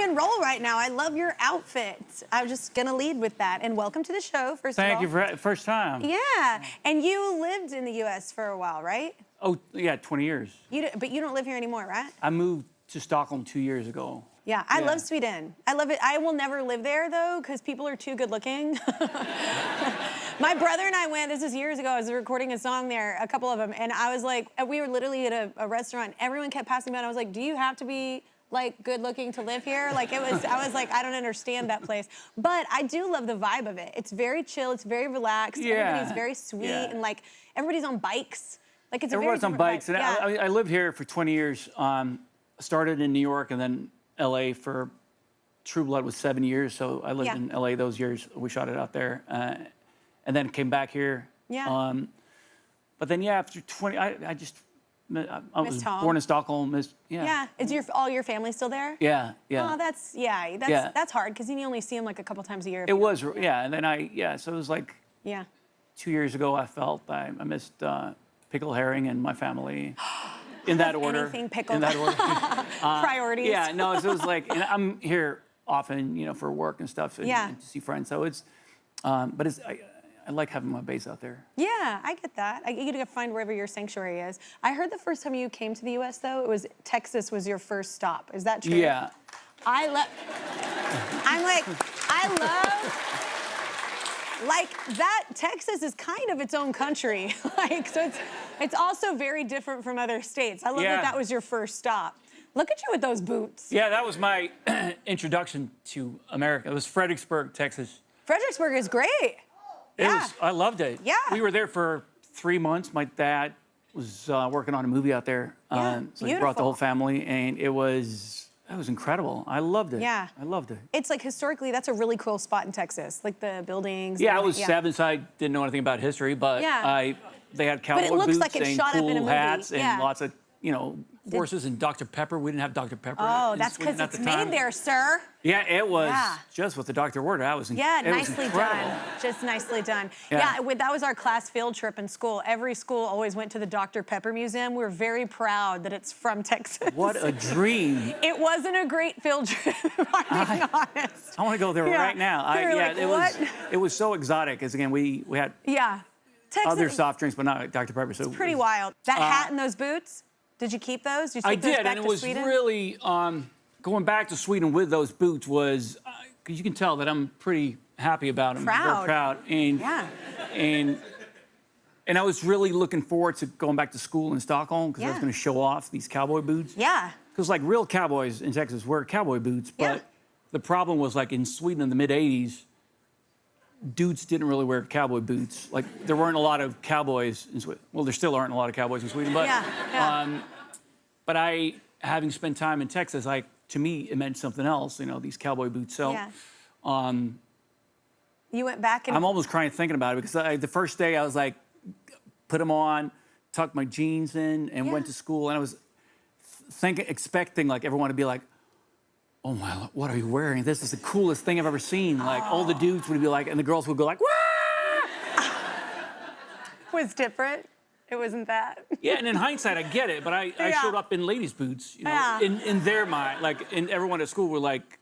and roll right now. I love your outfit. I'm just gonna lead with that. And welcome to the show, first of all. Thank you for first time. Yeah, and you lived in the U.S. for a while, right? Oh, yeah, 20 years. But you don't live here anymore, right? I moved to Stockholm 2 years ago. Yeah, I love Sweden. I love it. I will never live there, though, because people are too good looking. My brother and I went, this is years ago, I was recording a song there, a couple of them, and I was like, we were literally at a restaurant. Everyone kept passing by, and I was like, do you have to be, like, good looking to live here? Like, I was like, I don't understand that place. But I do love the vibe of it. It's very chill, it's very relaxed. Yeah. Everybody's very sweet, and, like, everybody's on bikes. Like, it's Everyone's a on very bikes, vibe. and I lived here for 20 years. Started in New York and then LA for True Blood was 7 years, so I lived in LA those years. We shot it out there, and then came back here. Yeah. But then, after 20, I was born in Stockholm. Yeah. Is all your family still there? Yeah, yeah. Oh, that's hard because you only see them like a couple times a year. It was, and then so it was like 2 years ago. I felt I missed pickle herring and my family. In that order. Anything pickled. In that order. Priorities. Yeah, no, so it was like, and I'm here often, for work and stuff, and to see friends. So it's, but I like having my base out there. Yeah, I get that. You gotta find wherever your sanctuary is. I heard the first time you came to the U.S., though, it was Texas was your first stop. Is that true? Yeah. I love, like, that Texas is kind of its own country. So it's also very different from other states. I love that was your first stop. Look at you with those boots. Yeah, that was my introduction to America. It was Fredericksburg, Texas. Fredericksburg is great. I loved it. Yeah. We were there for 3 months. My dad was working on a movie out there. So he brought the whole family, and it was incredible. I loved it. Yeah. I loved it. It's like historically, that's a really cool spot in Texas. Like the buildings. Yeah, I was 7, so I didn't know anything about history, but they had cowboy boots and cool hats and lots of, horses and Dr. Pepper. We didn't have Dr. Pepper. Oh, that's because it's made there, sir. Yeah, it was just with the Dr. Word. Nicely done. Just nicely done. Yeah, that was our class field trip in school. Every school always went to the Dr. Pepper Museum. We were very proud that it's from Texas. What a dream. It wasn't a great field trip, if I'm being honest. I want to go there right now. It was so exotic, because again, we had Texas, other soft drinks, but not Dr. Pepper. So it's pretty wild. That hat and those boots, did you keep those? Did you take those back and it was Sweden? really, going back to Sweden with those boots was, because you can tell that I'm pretty happy about them. Proud. Very proud. And I was really looking forward to going back to school in Stockholm, because I was going to show off these cowboy boots. Yeah. Because like real cowboys in Texas wear cowboy boots, but the problem was like in Sweden in the mid-'80s, dudes didn't really wear cowboy boots. Like there weren't a lot of cowboys in Sweden. Well, there still aren't a lot of cowboys in Sweden, but but having spent time in Texas, to me it meant something else. These cowboy boots. So, you went back and I'm almost crying thinking about it, because the first day I was like, put them on, tucked my jeans in, and went to school, and I was expecting like everyone to be like, oh my, what are you wearing? This is the coolest thing I've ever seen. Like all the dudes would be like, and the girls would go like, wah! Was different. It wasn't that. Yeah, and in hindsight, I get it, but I showed up in ladies' boots, in their mind, and everyone at school were like,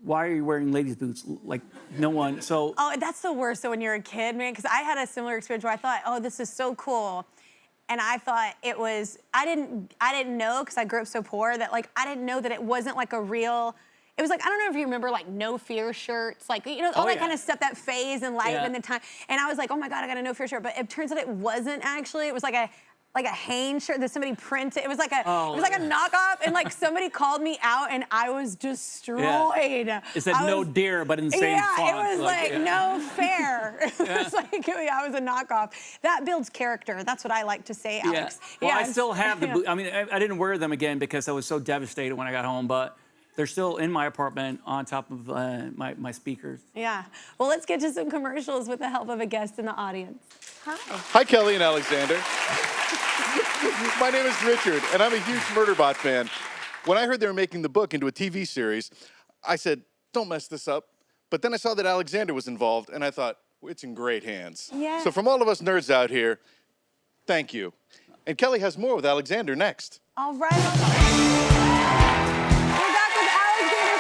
why are you wearing ladies' boots? Like, no one, so. Oh, that's the worst, though, when you're a kid, man, because I had a similar experience where I thought, oh, this is so cool. And I thought it was, I didn't know, because I grew up so poor, that like, I didn't know that it wasn't like a real, it was like, I don't know if you remember like No Fear shirts, like, all that kind of stuff, that phase in life and the time. And I was like, oh my God, I got a No Fear shirt. But it turns out it wasn't actually, it was like a Hanes shirt that somebody printed. It was like a knockoff, and like somebody called me out, and I was destroyed. It said no dare, but in the same font. Yeah, it was like no fair. It was like, I was a knockoff. That builds character. That's what I like to say, Alex. Well, I still have the boots. I mean, I didn't wear them again because I was so devastated when I got home, but they're still in my apartment on top of my speakers. Yeah. Well, let's get to some commercials with the help of a guest in the audience. Hi. Hi, Kelly and Alexander. My name is Richard, and I'm a huge Murderbot fan. When I heard they were making the book into a TV series, I said, don't mess this up. But then I saw that Alexander was involved, and I thought, it's in great hands. Yeah. So from all of us nerds out here, thank you. And Kelly has more with Alexander next. All right. We're back with Alexander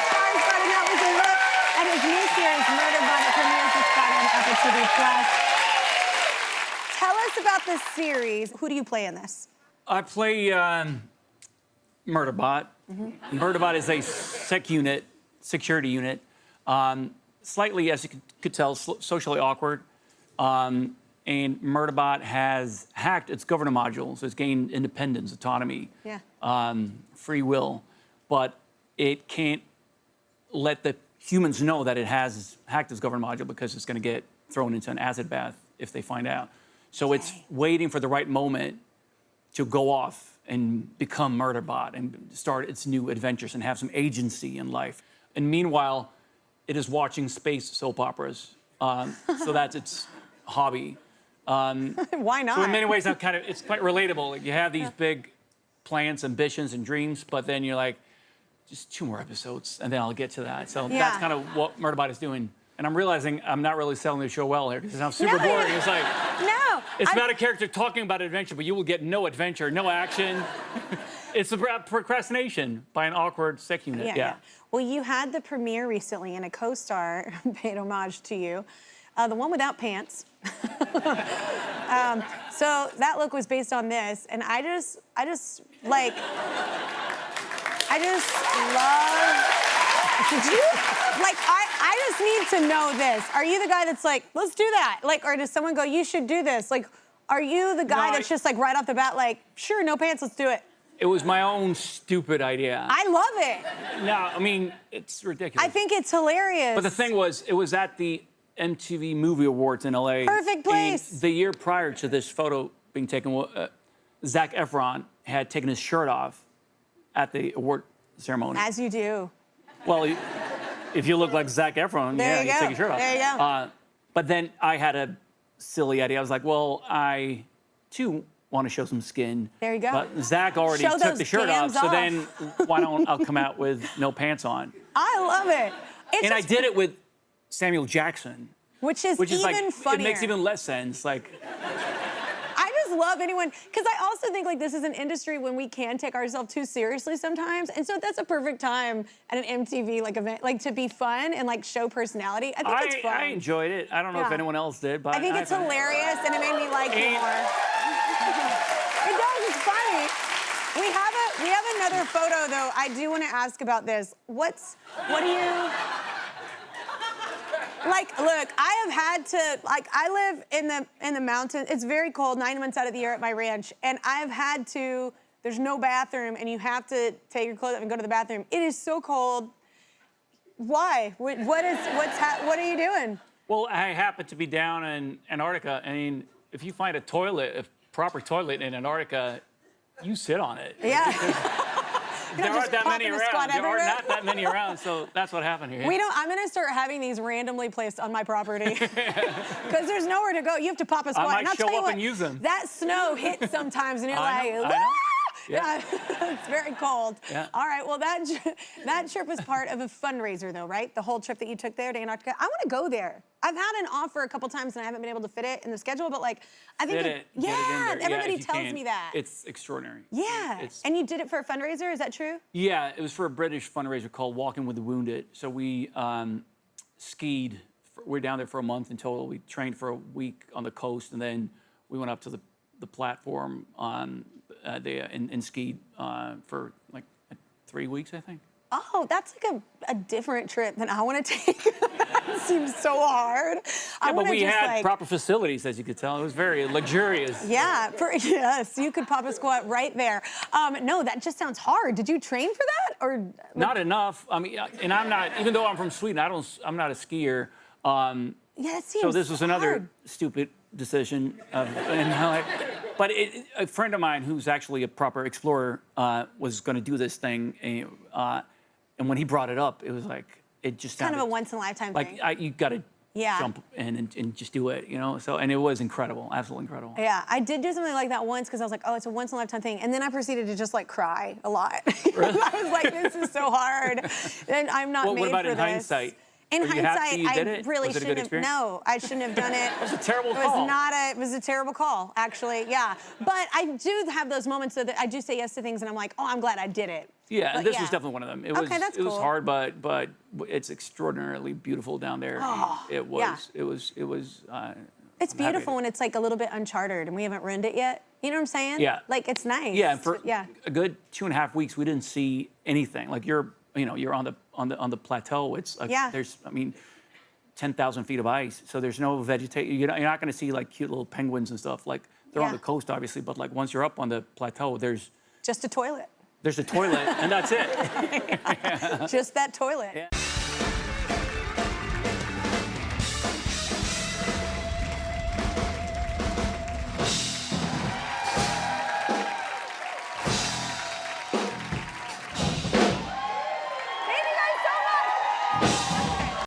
Yes. Tell us about this series. Who do you play in this? I play Murderbot. Murderbot is a security unit. Slightly, as you could tell, socially awkward. And Murderbot has hacked its governor modules. It's gained independence, autonomy, free will. But it can't let the humans know that it has hacked its governor module because it's going to get thrown into an acid bath if they find out. So it's waiting for the right moment to go off and become Murderbot and start its new adventures and have some agency in life. And meanwhile, it is watching space soap operas. So that's its hobby. Why not? So in many ways, it's quite relatable. Like you have these big plans, ambitions, and dreams, but then you're like, just 2 more episodes, and then I'll get to that. So that's kind of what Murderbot is doing. And I'm realizing I'm not really selling the show well here because it sounds super boring. It's like, it's about a character talking about adventure, but you will get no adventure, no action. It's about procrastination by an awkward sec unit. Yeah. Well, you had the premiere recently, and a co-star paid homage to you. The one without pants. So that look was based on this, and I just love. Did you like? I just need to know this. Are you the guy that's like, let's do that? Like, or does someone go, you should do this? Like, are you the guy that's just like right off the bat, like, sure, no pants, let's do it? It was my own stupid idea. I love it. No, I mean, it's ridiculous. I think it's hilarious. But the thing was, it was at the MTV Movie Awards in LA. Perfect place. And the year prior to this photo being taken, Zac Efron had taken his shirt off at the award ceremony. As you do. Well, if you look like Zac Efron, you take your shirt off. There you go. But then I had a silly idea. I was like, well, I, too, want to show some skin. There you go. But Zac already took the shirt off, so then why don't I come out with no pants on? I love it. And I did it with Samuel Jackson. Which is even like, funnier. It makes even less sense. Like, I just love anyone, because I also think like this is an industry when we can take ourselves too seriously sometimes, and so that's a perfect time at an MTV like event, like to be fun and like show personality. I think it's fun. I enjoyed it. I don't know if anyone else did, but I think it's hilarious, and it made me like you more. It does. It's funny. We have another photo though. I do want to ask about this. What do you? Like, look, I have had to, like, I live in the mountains. It's very cold 9 months out of the year at my ranch, and I've had to, there's no bathroom, and you have to take your clothes off and go to the bathroom. It is so cold. Why? What are you doing? Well, I happen to be down in Antarctica. I mean, if you find a proper toilet in Antarctica, you sit on it. Yeah. There aren't that many around. There are not that many around, so that's what happened here. I'm gonna start having these randomly placed on my property because there's nowhere to go. You have to pop a squat. I might show up and use them. That snow hits sometimes, and you're I know. Yeah, it's very cold. Yeah. All right, well, that trip was part of a fundraiser, though, right? The whole trip that you took there to Antarctica. I want to go there. I've had an offer a couple times, and I haven't been able to fit it in the schedule, but, like, I think everybody tells me that. It's extraordinary. Yeah, and you did it for a fundraiser, is that true? Yeah, it was for a British fundraiser called Walking with the Wounded. So we skied. We were down there for a month in total. We trained for a week on the coast, and then we went up to the platform on and skied for like 3 weeks, I think. Oh, that's like a different trip than I want to take. It seems so hard. Yeah, but we had proper facilities, as you could tell. It was very luxurious. Yeah, yes, you could pop a squat right there. No, that just sounds hard. Did you train for that, or not enough? I mean, and I'm not. Even though I'm from Sweden, I'm not a skier. Yeah, it seems so this was hard. another stupid decision. But a friend of mine who's actually a proper explorer was going to do this thing, and when he brought it up, it was like it just sounded kind of a once-in-a-lifetime thing. Like you got to jump in and just do it, you know. So and it was incredible, absolutely incredible. Yeah, I did do something like that once because I was like, oh, it's a once-in-a-lifetime thing, and then I proceeded to just like cry a lot. Really? I was like, this is so hard, and I'm not made for this. What about in hindsight? In hindsight, I really shouldn't have. No, I shouldn't have done it. It was a terrible call. It was a terrible call, actually. Yeah, but I do have those moments so that I do say yes to things, and I'm like, oh, I'm glad I did it. Yeah, and But this was definitely one of them. It was Okay, that's it was cool. hard, but it's extraordinarily beautiful down there. It was yeah. it was it was. It's I'm happy beautiful to- when it's like a little bit uncharted and we haven't ruined it yet. You know what I'm saying? Yeah. Like it's nice. Yeah, and for yeah. a good 2.5 weeks, we didn't see anything. Like you're on the plateau. It's like Yeah. there's 10,000 feet of ice, so there's no vegetation. You're not going to see like cute little penguins and stuff. Like they're on Yeah. the coast, obviously, but like once you're up on the plateau, there's Just a toilet. a toilet, and that's it. Just that toilet. Yeah.